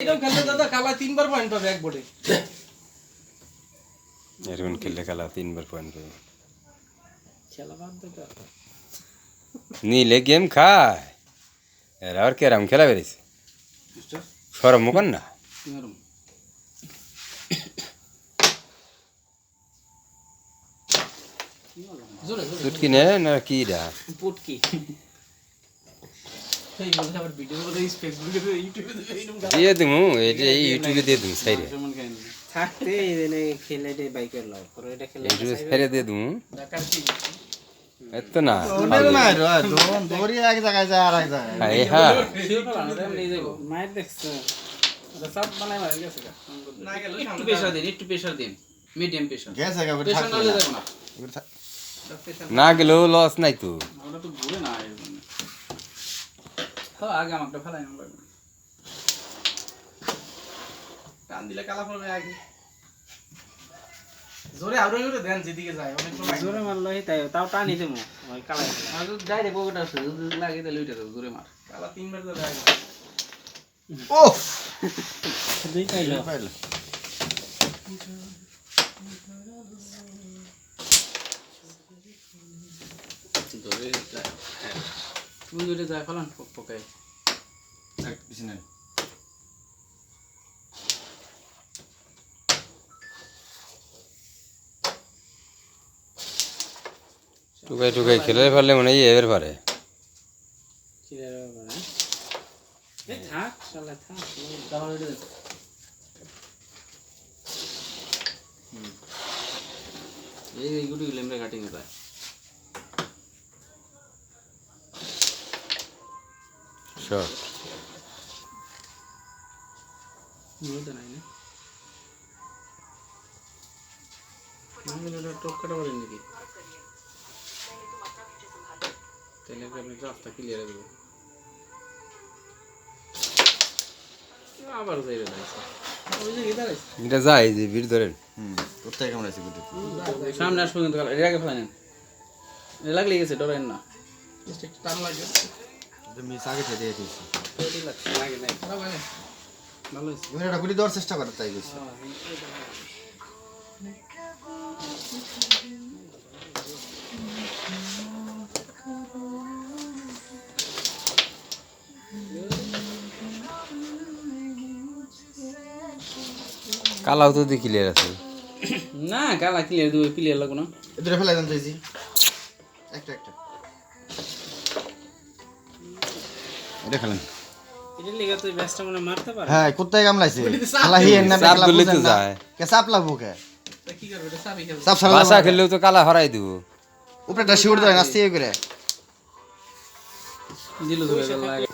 এটাও খেললে দাদা কালা 3 বার পয়েন্ট পাবে এক বোর্ডে। এরকম খেললে কালা 3 বার পয়েন্ট পাবে। খেলা বাদ দে তো। নীলে গেম খায় এরা আর ক্যারাম খেলা বেরিয়েছে সরম কর না জোরে জোরে চুটকি নে না কি রা পুটকি এই বলে আবার ভিডিও করে ফেসবুকে ইউটিউবে এইরকম দিয়ে দিমু এই যে ইউটিউবে দিয়ে দিমু সাইরে থাকতে এনে খেলে দে বাইকের লাভ পরে এটা খেলে ইউটিউবে সাইরে দিয়ে দিমু ঢাকার কি এত না ওটা না রে দৌড়ি এক জায়গায় যায় আর এক জায়গায় এই হ্যাঁ মায়ের দেখছে সব বানাই মার গেছে না গেল একটু প্রেসার দিন একটু প্রেসার দিন মিডিয়াম প্রেসার গেছে গা প্রেসার না হলে যাবে না না গেলেও লস নাই তো ওটা তো ঘুরে না হ্যাঁ আগে আমাকে ফেলাই না লাগবে টান দিলে কালা পড়বে আগে জোরে আরো জোরে দেন যেদিকে যায় অনেক সময় জোরে মারলো তাই তাও টানি দেবো ওই কালাই আর ডাইরেক্ট পকেটে আছে যদি লাগে তাহলে ওইটা দেবো জোরে মার কালা 3 বার ধরে আগে ও দুই পাইলো পাইলো ধরে যায় তুমি ধরে যায় ফেলান পকায় কিছু নাই টুকাই টুকাই খেলে পারলে মনে হয় এবার পারে চিড়ে বাবা এ থাক শালা থাক কালা ওইটা দে এই গুটি লেমরে কাটিং যায় শর্ট ওইটা নাই না আমি এটা টপ কাটা বলেন নাকি তাহলে আপনি রাস্তা ক্লিয়ার দেবো আবার যাইবে না ওই যে ইদার এটা যায় যে ভিড় ধরেন কোথায় কেমন আছে গুটি সামনে আসবো কিন্তু এর আগে ফেলেন লাগলে গেছে ডরেন না জাস্ট একটু টান লাগে মিস আগে থেকে দিয়ে দিয়েছি ওইটাই লাগছে লাগে নাই খারাপ হয় না ভালো হয়েছে তুমি এটা গুলি দেওয়ার চেষ্টা করো তাই গেছি কালাও তো দেখি ক্লিয়ার আছে না কালা ক্লিয়ার দেবো ক্লিয়ার লাগবো না এদের ফেলাই দেন চাইছি একটা একটা এটা খেলেন এটা লিগা তুই ব্যস্ত মনে মারতে পারে হ্যাঁ কোথায় কামলাইছে খেলা হিয়েন না চাপ খেলা দিলে তো বুঝেন না যায়। কে চাপ লাগবো কে তা কি করবে এটা সাবি খেলবে চাপ সারা বাসা খেললেও তো কালা হরাই দিব উপরেটা শিউর দেয় নাস্তি করে দিল তো লাগে